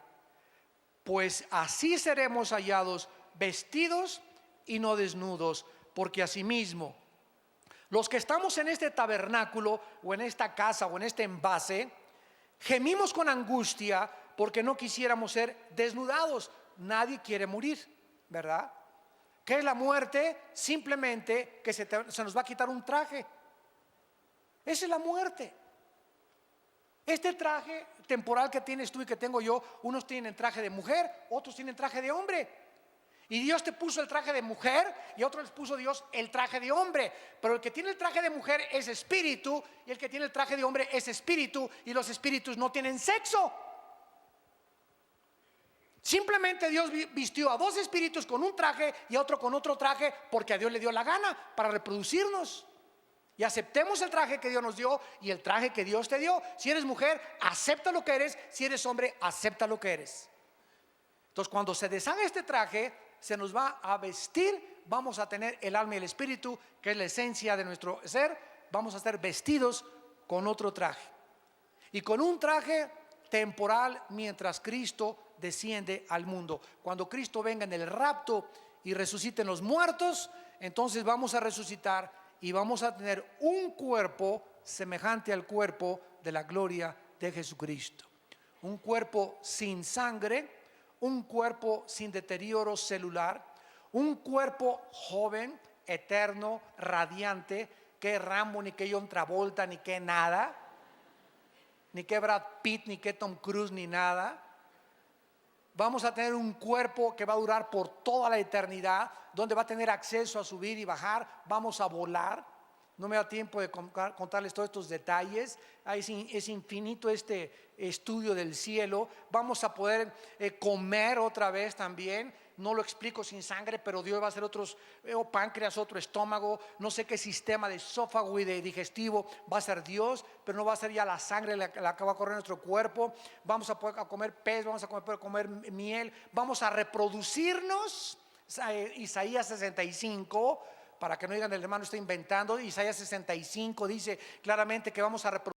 Pues así seremos hallados vestidos y no desnudos, porque asimismo los que estamos en este tabernáculo o en esta casa o en este envase, gemimos con angustia porque no quisiéramos ser desnudados. Nadie quiere morir, ¿verdad? ¿Qué es la muerte? Simplemente que se nos va a quitar un traje. Esa es la muerte. Este traje temporal que tienes tú y que tengo yo, unos tienen traje de mujer, otros tienen traje de hombre. Y Dios te puso el traje de mujer y otro les puso Dios el traje de hombre. Pero el que tiene el traje de mujer es espíritu y el que tiene el traje de hombre es espíritu, y los espíritus no tienen sexo. Simplemente Dios vistió a dos espíritus con un traje y a otro con otro traje porque a Dios le dio la gana para reproducirnos. Y aceptemos el traje que Dios nos dio y el traje que Dios te dio. Si eres mujer, acepta lo que eres. Si eres hombre, acepta lo que eres. Entonces, cuando se deshaga este traje, se nos va a vestir, vamos a tener el alma y el espíritu, que es la esencia de nuestro ser, vamos a estar vestidos con otro traje. Y con un traje temporal mientras Cristo desciende al mundo. Cuando Cristo venga en el rapto y resuciten los muertos, entonces vamos a resucitar y vamos a tener un cuerpo semejante al cuerpo de la gloria de Jesucristo. Un cuerpo sin sangre, un cuerpo sin deterioro celular, Un cuerpo joven, eterno, radiante, que Rambo, ni que John Travolta, ni que nada, ni que Brad Pitt, ni que Tom Cruise, ni nada. Vamos a tener un cuerpo que va a durar por toda la eternidad, donde va a tener acceso a subir y bajar. Vamos a volar. No me da tiempo de contarles todos estos detalles. Es infinito este estudio del cielo. Vamos a poder comer otra vez también. No lo explico sin sangre, pero Dios va a hacer otros páncreas, otro estómago. No sé qué sistema de esófago y de digestivo va a ser Dios, pero no va a ser ya la sangre la que va a correr en nuestro cuerpo. Vamos a poder comer pez, vamos a poder comer miel. Vamos a reproducirnos. Isaías 65. Para que no digan el hermano está inventando, Isaías 65 dice claramente que vamos a reproducir